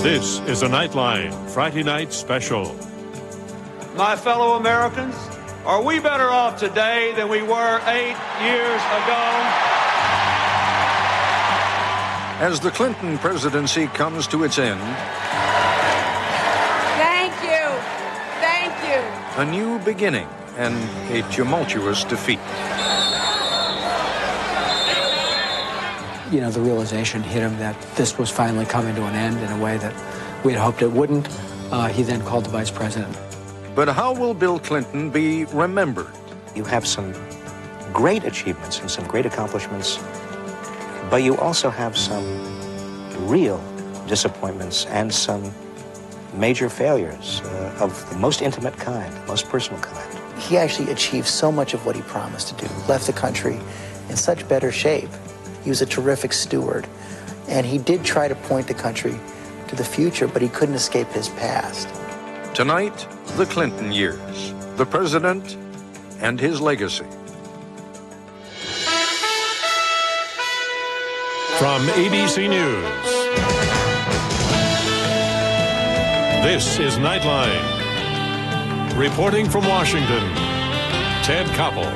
This is a Nightline Friday night special. My fellow Americans, are we better off today than we were 8 years ago? As the Clinton presidency comes to its end, thank you. A new beginning and a tumultuous defeat. You know, the realization hit him that this was finally coming to an end in a way that we had hoped it wouldn't. He then called the vice president. But how will Bill Clinton be remembered? You have some great achievements and some great accomplishments, but you also have some real disappointments and some major failures of the most intimate kind, the most personal kind. He actually achieved so much of what he promised to do, left the country in such better shape. He was a terrific steward, and he did try to point the country to the future, but he couldn't escape his past. Tonight, the Clinton years, the president and his legacy. From ABC News, this is Nightline. Reporting from Washington, Ted Koppel.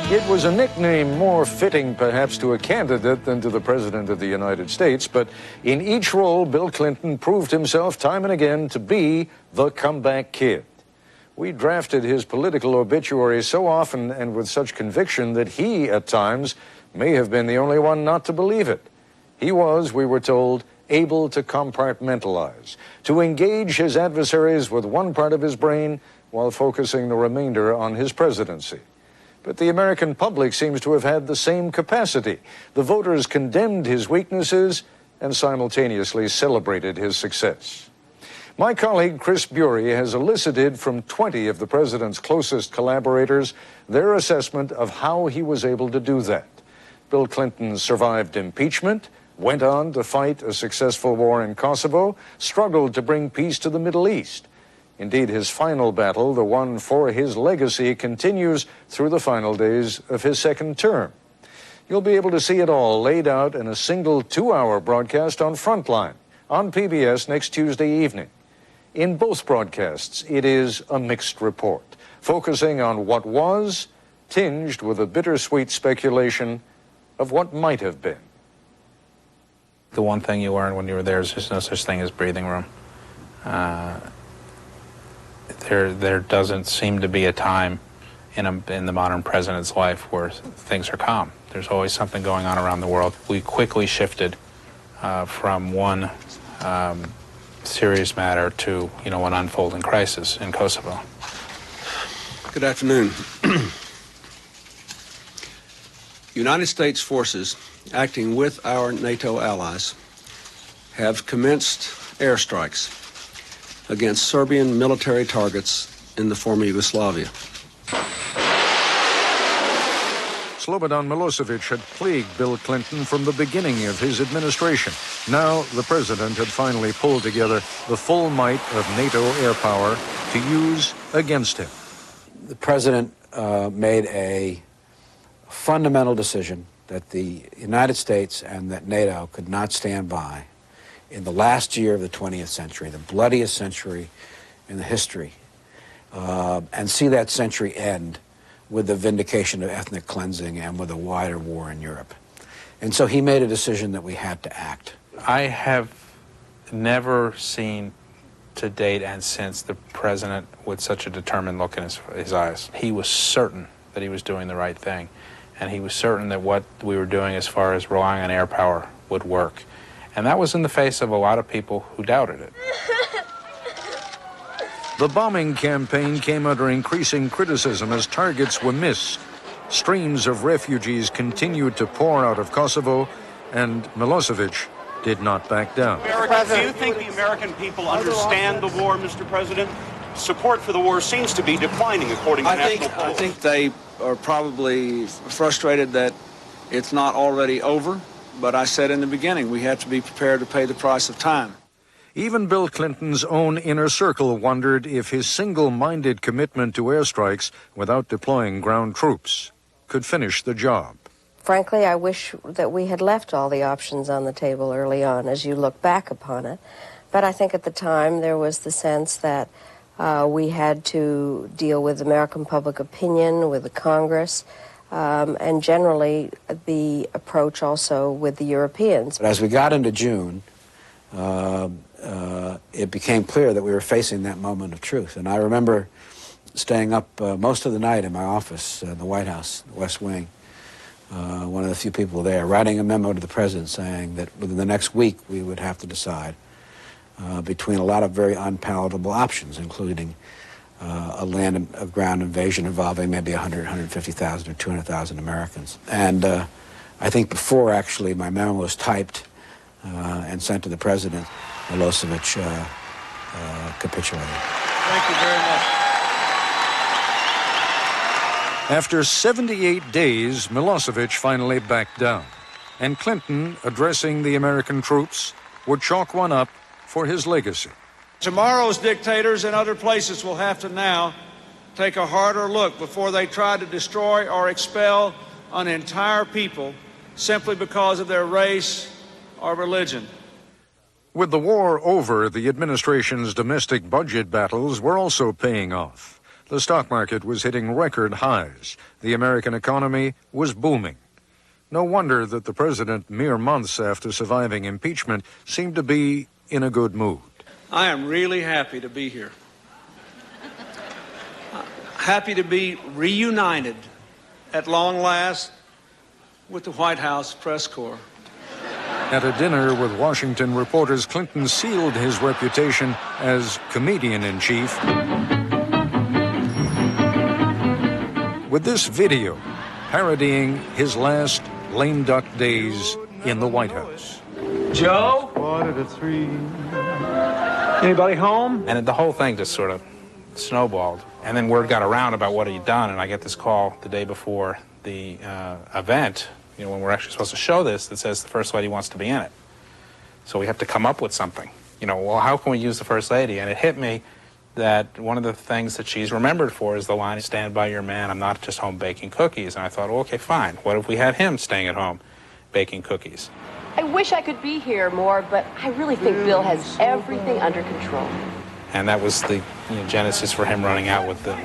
It was a nickname more fitting perhaps to a candidate than to the President of the United States, but in each role, Bill Clinton proved himself time and again to be the comeback kid. We drafted his political obituary so often and with such conviction that he, at times, may have been the only one not to believe it. He was, we were told, able to compartmentalize, to engage his adversaries with one part of his brain while focusing the remainder on his presidency. But the American public seems to have had the same capacity. The voters condemned his weaknesses and simultaneously celebrated his success. My colleague Chris Bury has elicited from 20 of the president's closest collaborators their assessment of how he was able to do that. Bill Clinton survived impeachment, went on to fight a successful war in Kosovo, struggled to bring peace to the Middle East. Indeed, his final battle, the one for his legacy, continues through the final days of his second term. You'll be able to see it all laid out in a single 2-hour broadcast on Frontline on PBS next Tuesday evening. In both broadcasts, it is a mixed report, focusing on what was, tinged with a bittersweet speculation of what might have been. The one thing you learn when you were there is there's no such thing as breathing room. There doesn't seem to be a time in the modern president's life where things are calm. There's always something going on around the world. We quickly shifted from one serious matter to, an unfolding crisis in Kosovo. Good afternoon. United States forces, acting with our NATO allies, have commenced airstrikes against Serbian military targets in the former Yugoslavia. Slobodan Milosevic had plagued Bill Clinton from the beginning of his administration. Now, the president had finally pulled together the full might of NATO air power to use against him. The president made a fundamental decision that the United States and that NATO could not stand by in the last year of the 20th century, the bloodiest century in the history, and see that century end with the vindication of ethnic cleansing and with a wider war in Europe. And so he made a decision that we had to act. I have never seen to date and since the president with such a determined look in his eyes. He was certain that he was doing the right thing, and he was certain that what we were doing as far as relying on air power would work. And that was in the face of a lot of people who doubted it. The bombing campaign came under increasing criticism as targets were missed. Streams of refugees continued to pour out of Kosovo, and Milosevic did not back down. Do you think the American people understand the war, Mr. President? Support for the war seems to be declining, according to national polls. I think they are probably frustrated that it's not already over. But I said in the beginning, we have to be prepared to pay the price of time. Even Bill Clinton's own inner circle wondered if his single-minded commitment to airstrikes without deploying ground troops could finish the job. frankly, I wish that we had left all the options on the table early on as you look back upon it. But I think at the time there was the sense that we had to deal with American public opinion, with the Congress, and generally the approach also with the Europeans. But as we got into June, it became clear that we were facing that moment of truth. And I remember staying up most of the night in my office in the White House, the West Wing, one of the few people there, writing a memo to the president saying that within the next week we would have to decide between a lot of very unpalatable options, including a ground invasion involving maybe 100, 150,000 or 200,000 Americans. And I think before actually my memo was typed and sent to the president, Milosevic capitulated. Thank you very much. After 78 days, Milosevic finally backed down, and Clinton, addressing the American troops, would chalk one up for his legacy. Tomorrow's dictators in other places will have to now take a harder look before they try to destroy or expel an entire people simply because of their race or religion. With the war over, the administration's domestic budget battles were also paying off. The stock market was hitting record highs. The American economy was booming. No wonder that the president, mere months after surviving impeachment, seemed to be in a good mood. I am really happy to be here. Happy to be reunited at long last with the White House press corps. At a dinner with Washington reporters, Clinton sealed his reputation as comedian-in-chief with this video parodying his last lame duck days in the White House. Joe? 2:45. Anybody home? And the whole thing just sort of snowballed. And then word got around about what he'd done, and I get this call the day before the event, when we're actually supposed to show this, that says the First Lady wants to be in it. So we have to come up with something. Well, how can we use the First Lady? And it hit me that one of the things that she's remembered for is the line, "Stand by your man, I'm not just home baking cookies." And I thought, well, okay, fine. What if we had him staying at home baking cookies? I wish I could be here more, but I really think Bill has everything under control. And that was the genesis for him running out with the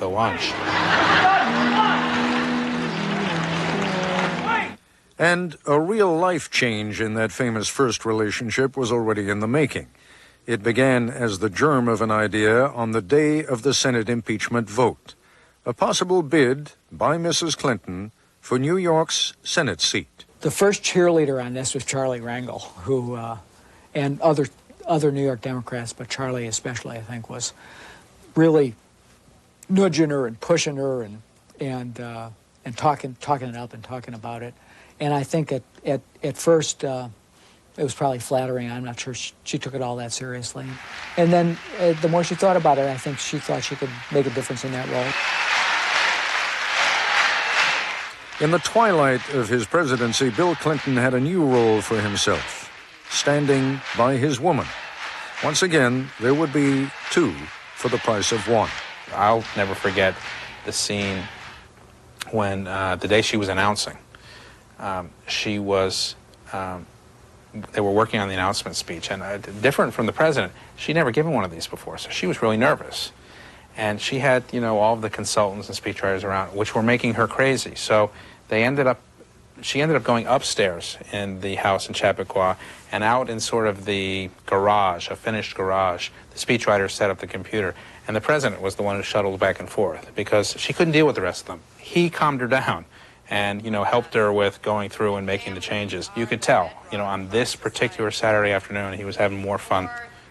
lunch. And a real-life change in that famous first relationship was already in the making. It began as the germ of an idea on the day of the Senate impeachment vote, a possible bid by Mrs. Clinton for New York's Senate seat. The first cheerleader on this was Charlie Rangel, who, and other New York Democrats, but Charlie especially, I think, was really nudging her and pushing her and talking it up and talking about it. And I think at first it was probably flattering. I'm not sure she took it all that seriously. And then the more she thought about it, I think she thought she could make a difference in that role. In the twilight of his presidency, Bill Clinton had a new role for himself, standing by his woman. Once again, there would be two for the price of one. I'll never forget the scene when, the day she was announcing, they were working on the announcement speech, and different from the president, she'd never given one of these before, so she was really nervous. And she had, all of the consultants and speechwriters around, which were making her crazy. So she ended up going upstairs in the house in Chappaqua, and out in sort of the garage, a finished garage, the speechwriter set up the computer, and the president was the one who shuttled back and forth because she couldn't deal with the rest of them. He calmed her down and, helped her with going through and making the changes. You could tell, on this particular Saturday afternoon, he was having more fun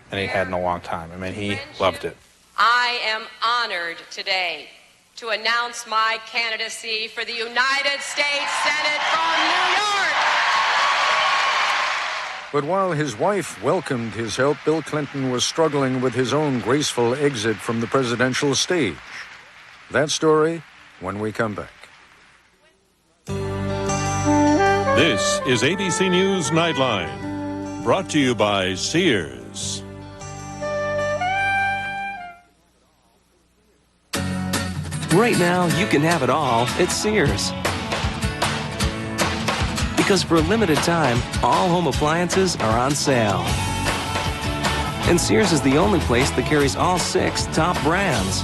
than he had in a long time. I mean, he loved it. I am honored today to announce my candidacy for the United States Senate from New York. But while his wife welcomed his help, Bill Clinton was struggling with his own graceful exit from the presidential stage. That story when we come back. This is ABC News Nightline, brought to you by Sears. Right now, you can have it all at Sears. Because for a limited time, all home appliances are on sale. And Sears is the only place that carries all 6 top brands.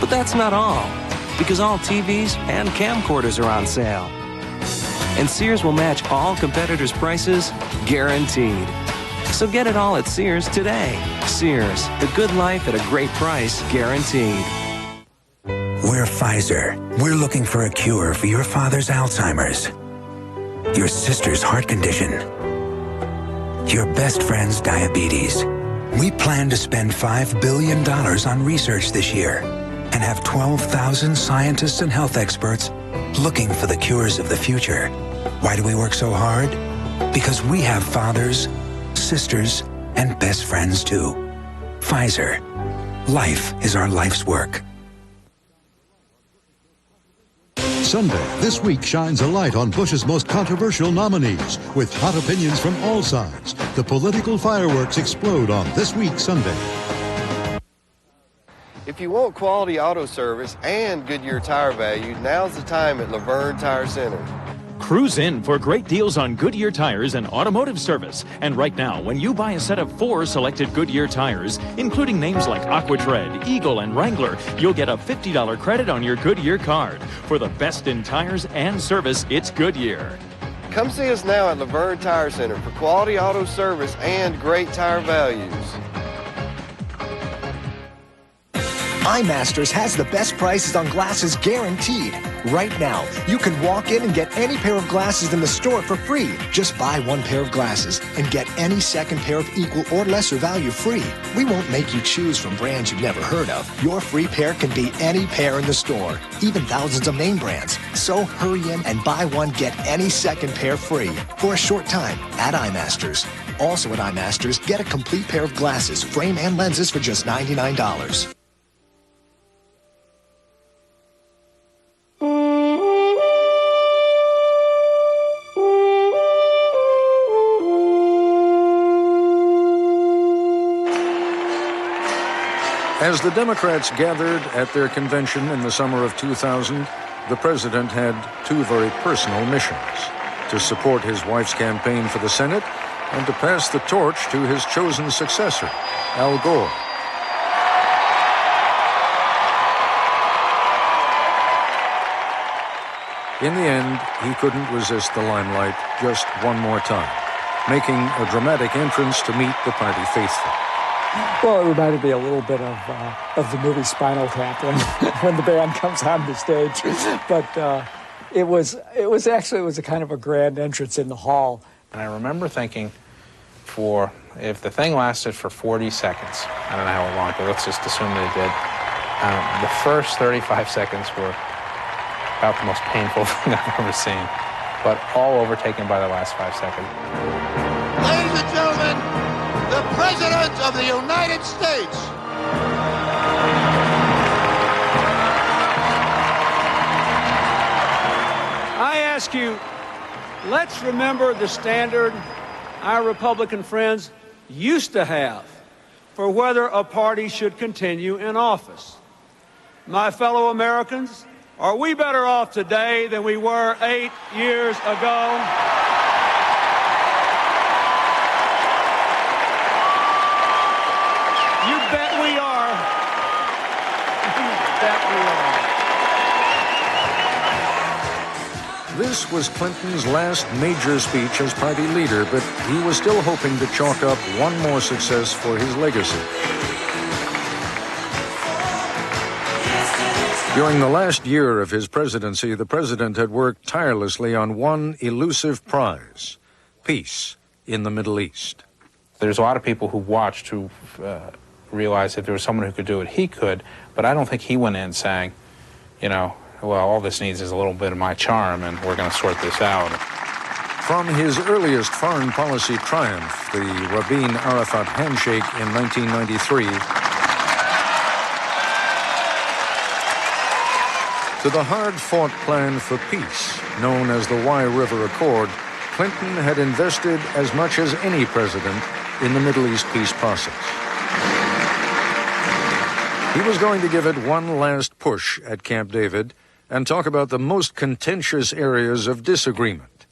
But that's not all, because all TVs and camcorders are on sale. And Sears will match all competitors' prices, guaranteed. So get it all at Sears today. Sears, the good life at a great price, guaranteed. We're Pfizer. We're looking for a cure for your father's Alzheimer's, your sister's heart condition, your best friend's diabetes. We plan to spend $5 billion on research this year and have 12,000 scientists and health experts looking for the cures of the future. Why do we work so hard? Because we have fathers, sisters, and best friends too. Pfizer. Life is our life's work. Sunday, This Week shines a light on Bush's most controversial nominees with hot opinions from all sides. The political fireworks explode on This Week Sunday. If you want quality auto service and Goodyear tire value, now's the time at Laverne Tire Center. Cruise in for great deals on Goodyear tires and automotive service. And right now, when you buy a set of 4 selected Goodyear tires, including names like Aquatred, Eagle, and Wrangler, you'll get a $50 credit on your Goodyear card. For the best in tires and service, it's Goodyear. Come see us now at Laverne Tire Center for quality auto service and great tire values. iMasters has the best prices on glasses guaranteed. Right now, you can walk in and get any pair of glasses in the store for free. Just buy 1 pair of glasses and get any second pair of equal or lesser value free. We won't make you choose from brands you've never heard of. Your free pair can be any pair in the store, even thousands of name brands. So hurry in and buy 1, get any second pair free for a short time at iMasters. Also at iMasters, get a complete pair of glasses, frame and lenses for just $99. As the Democrats gathered at their convention in the summer of 2000, the president had 2 very personal missions: to support his wife's campaign for the Senate and to pass the torch to his chosen successor, Al Gore. In the end, he couldn't resist the limelight just one more time, making a dramatic entrance to meet the party faithful. Well, it reminded me a little bit of the movie Spinal Tap when the band comes on the stage. But it was a kind of a grand entrance in the hall. And I remember thinking, if the thing lasted for 40 seconds, I don't know how long, but let's just assume that it did. The first 35 seconds were about the most painful thing I've ever seen, but all overtaken by the last 5 seconds. Ladies and gentlemen, the President of the United States. I ask you, let's remember the standard our Republican friends used to have for whether a party should continue in office. My fellow Americans, are we better off today than we were 8 years ago? You bet we are. You bet we are. This was Clinton's last major speech as party leader, but he was still hoping to chalk up one more success for his legacy. During the last year of his presidency, the president had worked tirelessly on one elusive prize: peace in the Middle East. There's a lot of people who watched who realized if there was someone who could do it, he could, but I don't think he went in saying, you know, well, all this needs is a little bit of my charm, and we're going to sort this out. From his earliest foreign policy triumph, the Rabin-Arafat handshake in 1993, to the hard-fought plan for peace, known as the Wye River Accord, Clinton had invested as much as any president in the Middle East peace process. He was going to give it one last push at Camp David and talk about the most contentious areas of disagreement: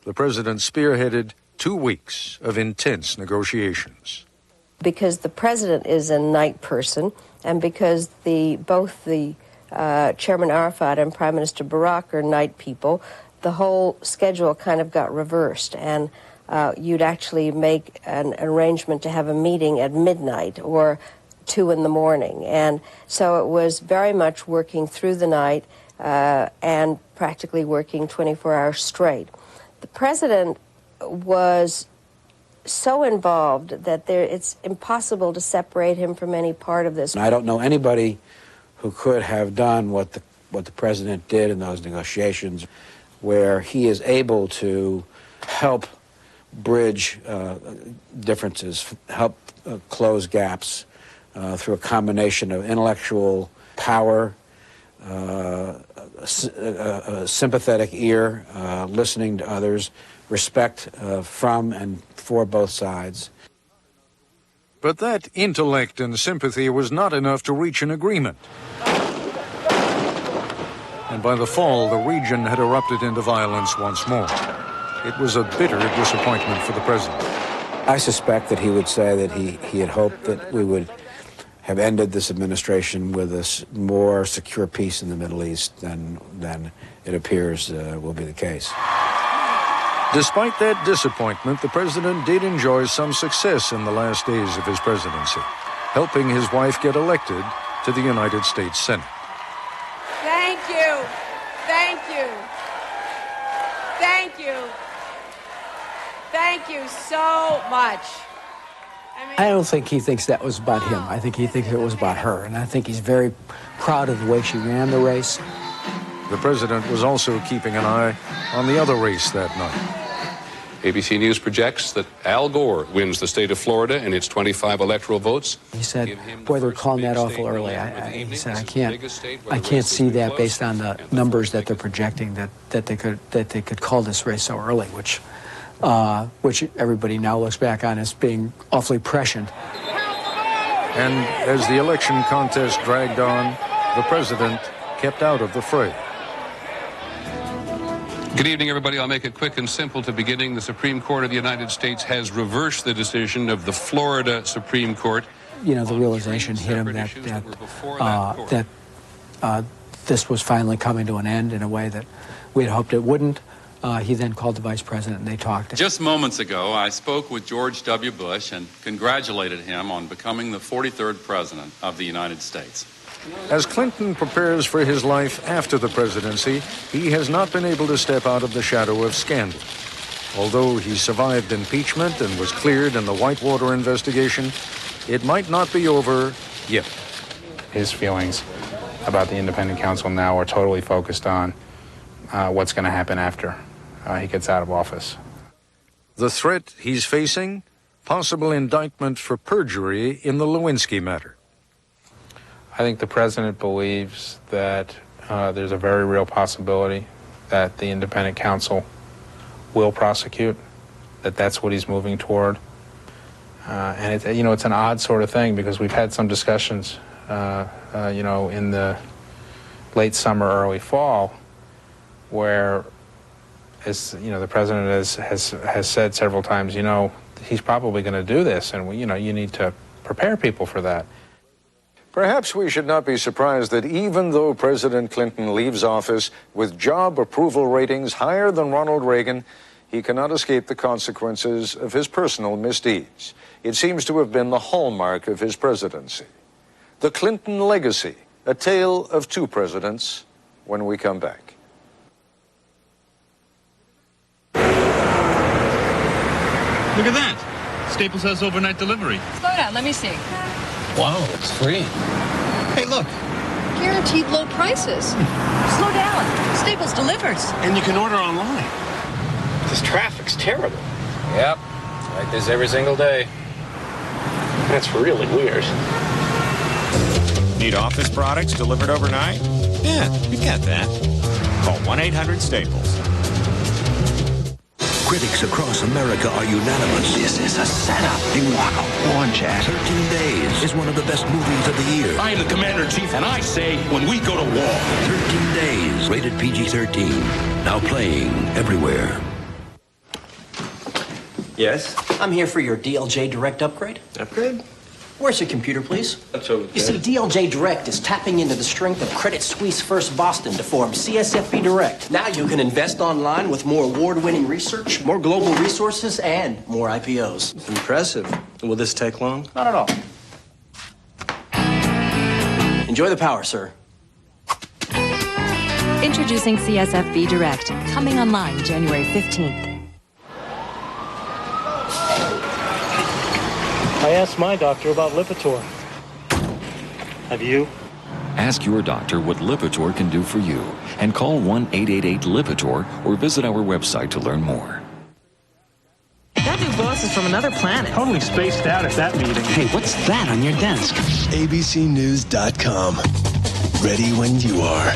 the president spearheaded 2 weeks of intense negotiations. Because the president is a night person, and because both the Chairman Arafat and Prime Minister Barak are night people, the whole schedule kind of got reversed, and you'd actually make an arrangement to have a meeting at midnight or 2 in the morning. And so it was very much working through the night and practically working 24 hours straight. The president was so involved that it's impossible to separate him from any part of this. I don't know anybody who could have done what the president did in those negotiations, where he is able to help bridge differences, help close gaps through a combination of intellectual power, a sympathetic ear, listening to others, respect from and for both sides. But that intellect and sympathy was not enough to reach an agreement. And by the fall, the region had erupted into violence once more. It was a bitter disappointment for the president. I suspect that he would say that he had hoped that we would have ended this administration with a more secure peace in the Middle East than it appears will be the case. Despite that disappointment, the president did enjoy some success in the last days of his presidency, helping his wife get elected to the United States Senate. Thank you. Thank you. Thank you. Thank you so much. I don't think he thinks that was about him. I think he thinks it was about her, and I think he's very proud of the way she ran the race. The president was also keeping an eye on the other race that night. ABC News projects that Al Gore wins the state of Florida in its 25 electoral votes. He said, boy, they're calling that awful early. He said, I can't see that based on the numbers that they're projecting that they could call this race so early, which everybody now looks back on as being awfully prescient. And as the election contest dragged on, the president kept out of the fray. Good evening, everybody. I'll make it quick and simple to beginning. The Supreme Court of the United States has reversed the decision of the Florida Supreme Court. You know, the realization hit him that this was finally coming to an end in a way that we had hoped it wouldn't. He then called the vice president and they talked. Just moments ago, I spoke with George W. Bush and congratulated him on becoming the 43rd president of the United States. As Clinton prepares for his life after the presidency, he has not been able to step out of the shadow of scandal. Although he survived impeachment and was cleared in the Whitewater investigation, it might not be over yet. His feelings about the independent counsel now are totally focused on what's going to happen after he gets out of office. The threat he's facing? Possible indictment for perjury in the Lewinsky matter. I think the president believes that there's a very real possibility that the independent counsel will prosecute, that's what he's moving toward. And it's an odd sort of thing because we've had some discussions, in the late summer, early fall, where, the president has said several times, he's probably going to do this, and you need to prepare people for that. Perhaps we should not be surprised that even though President Clinton leaves office with job approval ratings higher than Ronald Reagan, he cannot escape the consequences of his personal misdeeds. It seems to have been the hallmark of his presidency. The Clinton legacy, a tale of two presidents, when we come back. Look at that. Staples has overnight delivery. Slow down, let me see. Wow, it's free. Hey, look. Guaranteed low prices. Slow down. Staples delivers. And you can order online. This traffic's terrible. Yep. Like this every single day. That's really weird. Need office products delivered overnight? Yeah, we got that. Call 1-800-STAPLES. Critics across America are unanimous. This is a setup. They want a war, Jack. 13 Days is one of the best movies of the year. I am the Commander-in-Chief, and I say when we go to war. 13 Days, rated PG-13. Now playing everywhere. Yes? I'm here for your DLJ Direct upgrade. Upgrade? Where's your computer, please? That's over there. You see, DLJ Direct is tapping into the strength of Credit Suisse First Boston to form CSFB Direct. Now you can invest online with more award-winning research, more global resources, and more IPOs. Impressive. Will this take long? Not at all. Enjoy the power, sir. Introducing CSFB Direct, coming online January 15th. I asked my doctor about Lipitor. Have you? Ask your doctor what Lipitor can do for you and call 1-888-LIPITOR or visit our website to learn more. That new boss is from another planet. Totally spaced out at that meeting. Hey, what's that on your desk? ABCnews.com. Ready when you are.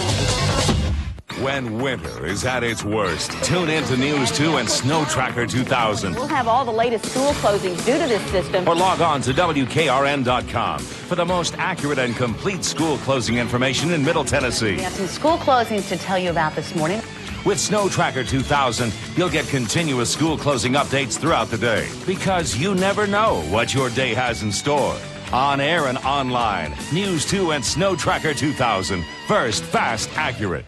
When winter is at its worst, tune in to News 2 and Snow Tracker 2000. We'll have all the latest school closings due to this system. Or log on to WKRN.com for the most accurate and complete school closing information in Middle Tennessee. We have some school closings to tell you about this morning. With Snow Tracker 2000, you'll get continuous school closing updates throughout the day because you never know what your day has in store. On air and online, News 2 and Snow Tracker 2000. First, fast, accurate.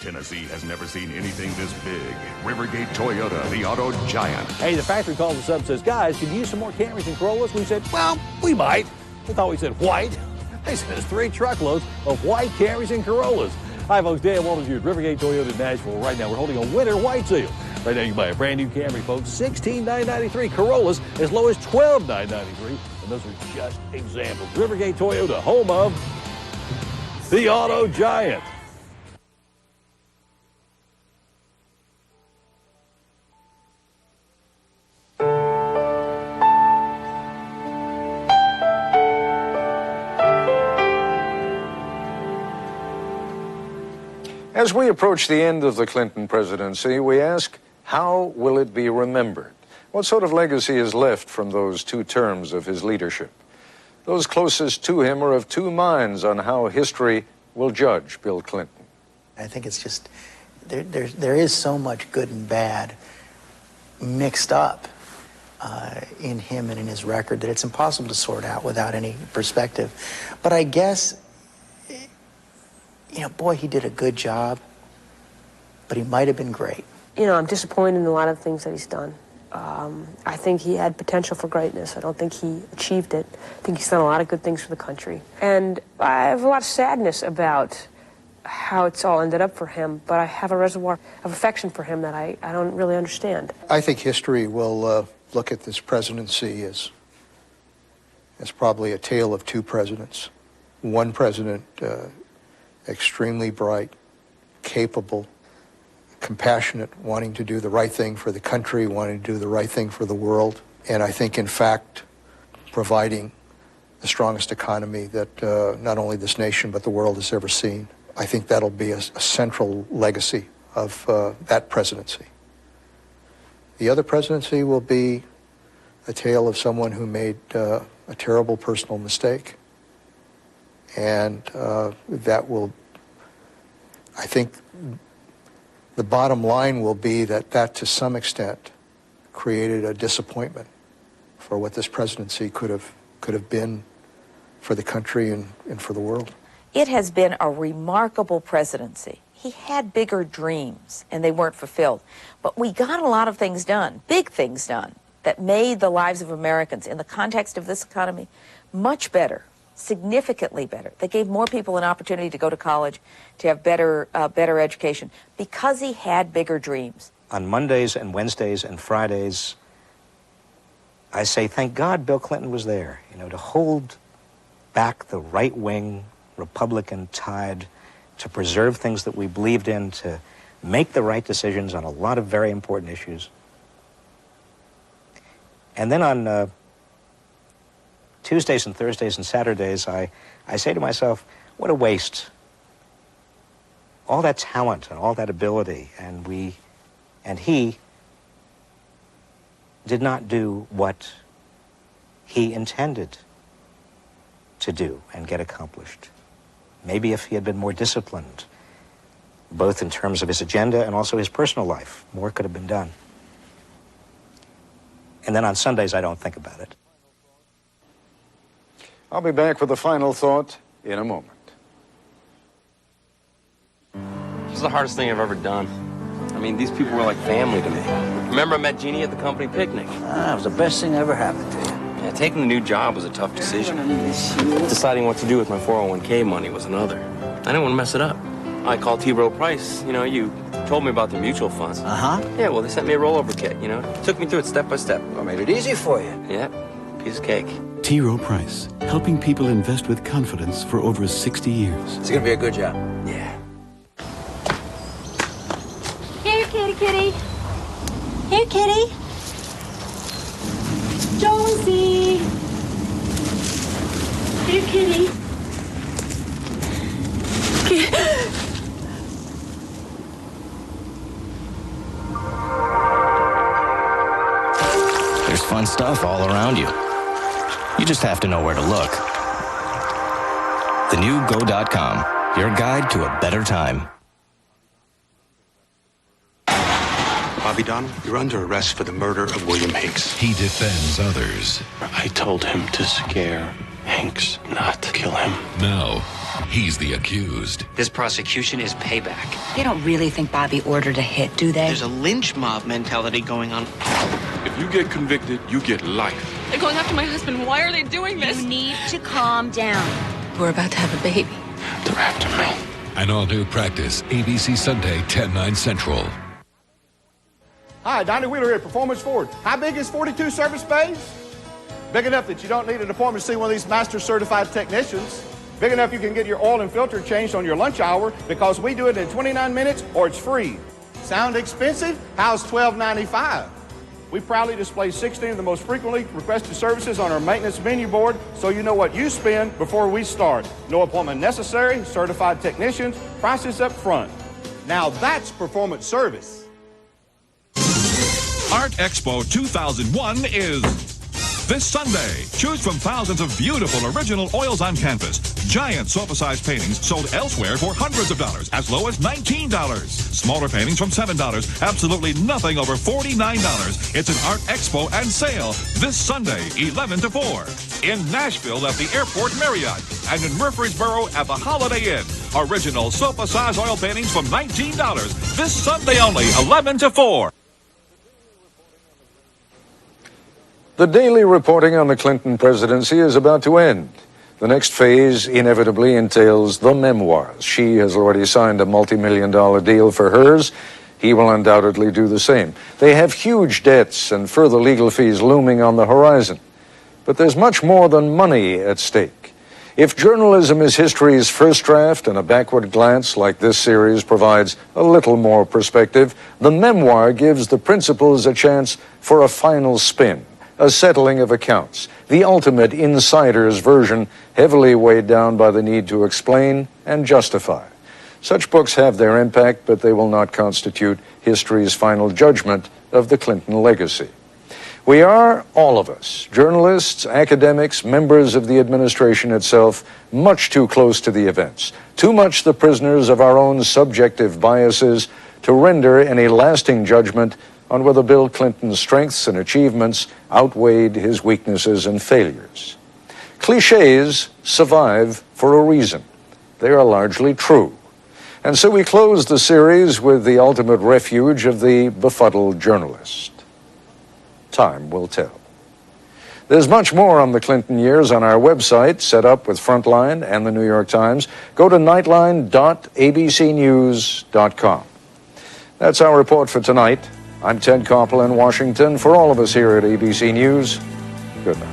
Tennessee has never seen anything this big. Rivergate Toyota, the auto giant. Hey, the factory calls us up and says, guys, could you use some more Camrys and Corollas? We said, well, we might. We thought we said white. They sent us 3 truckloads of white Camrys and Corollas. Hi, folks. Dan Walters here at Rivergate Toyota in Nashville. Right now, we're holding a winter white sale. Right now, you can buy a brand new Camry, folks, $16,993. Corollas as low as $12,993. And those are just examples. Rivergate Toyota, home of the auto giant. As we approach the end of the Clinton presidency, we ask, how will it be remembered? What sort of legacy is left from those 2 terms of his leadership? Those closest to him are of 2 minds on how history will judge Bill Clinton. I think it's just, there is so much good and bad mixed up in him and in his record that it's impossible to sort out without any perspective. But I guess, you know, boy, he did a good job, but he might have been great. You know, I'm disappointed in a lot of things that he's done. I think he had potential for greatness. I don't think he achieved it. I think he's done a lot of good things for the country. And I have a lot of sadness about how it's all ended up for him, but I have a reservoir of affection for him that I don't really understand. I think history will look at this presidency as probably a tale of 2 presidents. One president, extremely bright, capable, compassionate, wanting to do the right thing for the country, wanting to do the right thing for the world, and I think, in fact, providing the strongest economy that not only this nation but the world has ever seen. I think that'll be a central legacy of that presidency. The other presidency will be a tale of someone who made a terrible personal mistake. And that will, I think, the bottom line will be that to some extent created a disappointment for what this presidency could have been for the country and for the world. It has been a remarkable presidency. He had bigger dreams, and they weren't fulfilled. But we got a lot of things done, big things done, that made the lives of Americans, in the context of this economy, much better, significantly better. They gave more people an opportunity to go to college, to have better education, because he had bigger dreams. On Mondays and Wednesdays and Fridays, I say, thank God Bill Clinton was there, you know, to hold back the right-wing Republican tide, to preserve things that we believed in, to make the right decisions on a lot of very important issues. And then on Tuesdays and Thursdays and Saturdays, I say to myself, what a waste. All that talent and all that ability, and he did not do what he intended to do and get accomplished. Maybe if he had been more disciplined, both in terms of his agenda and also his personal life, more could have been done. And then on Sundays, I don't think about it. I'll be back with a final thought in a moment. This is the hardest thing I've ever done. I mean, these people were like family to me. Remember I met Jeannie at the company picnic? That was the best thing that ever happened to you. Yeah, taking a new job was a tough decision. Deciding what to do with my 401k money was another. I didn't want to mess it up. I called T. Rowe Price. You know, you told me about the mutual funds. Uh-huh. Yeah, well, they sent me a rollover kit, you know. Took me through it step by step. Well, made it easy for you. Yeah, piece of cake. T. Rowe Price, helping people invest with confidence for over 60 years. It's gonna be a good job. Yeah. Here, kitty, kitty. Here, kitty. Jonesy. Here, kitty. There's fun stuff all around you. You just have to know where to look. The new Go.com, your guide to a better time. Bobby Donald, you're under arrest for the murder of William Hanks. He defends others. I told him to scare Hanks, not kill him. Now, he's the accused. This prosecution is payback. They don't really think Bobby ordered a hit, do they? There's a lynch mob mentality going on. If you get convicted, you get life. They're going after my husband. Why are they doing this? You need to calm down. We're about to have a baby. They're after me. An all-new Practice, ABC Sunday, 10/9 Central. Hi, Donnie Wheeler here at Performance Ford. How big is 42 service bays? Big enough that you don't need an appointment to see one of these master certified technicians. Big enough you can get your oil and filter changed on your lunch hour because we do it in 29 minutes or it's free. Sound expensive? How's $12.95? We proudly display 16 of the most frequently requested services on our maintenance menu board so you know what you spend before we start. No appointment necessary, certified technicians, prices up front. Now that's performance service. Art Expo 2001 is this Sunday. Choose from thousands of beautiful original oils on canvas. Giant sofa-sized paintings sold elsewhere for hundreds of dollars, as low as $19. Smaller paintings from $7. Absolutely nothing over $49. It's an Art Expo and sale this Sunday, 11 to 4. In Nashville at the Airport Marriott and in Murfreesboro at the Holiday Inn. Original sofa-sized oil paintings from $19. This Sunday only, 11 to 4. The daily reporting on the Clinton presidency is about to end. The next phase inevitably entails the memoirs. She has already signed a multi-million-dollar deal for hers. He will undoubtedly do the same. They have huge debts and further legal fees looming on the horizon. But there's much more than money at stake. If journalism is history's first draft and a backward glance like this series provides a little more perspective, the memoir gives the principals a chance for a final spin. A settling of accounts, the ultimate insider's version, heavily weighed down by the need to explain and justify. Such books have their impact, but they will not constitute history's final judgment of the Clinton legacy. We are, all of us, journalists, academics, members of the administration itself, much too close to the events, too much the prisoners of our own subjective biases to render any lasting judgment on whether Bill Clinton's strengths and achievements outweighed his weaknesses and failures. Clichés survive for a reason. They are largely true. And so we close the series with the ultimate refuge of the befuddled journalist. Time will tell. There's much more on the Clinton years on our website, set up with Frontline and the New York Times. Go to nightline.abcnews.com. That's our report for tonight. I'm Ted Koppel in Washington. For all of us here at ABC News, good night.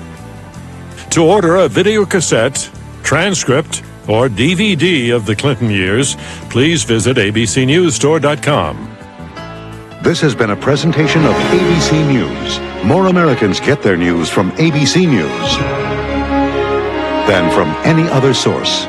To order a video cassette, transcript, or DVD of the Clinton years, please visit abcnewsstore.com. This has been a presentation of ABC News. More Americans get their news from ABC News than from any other source.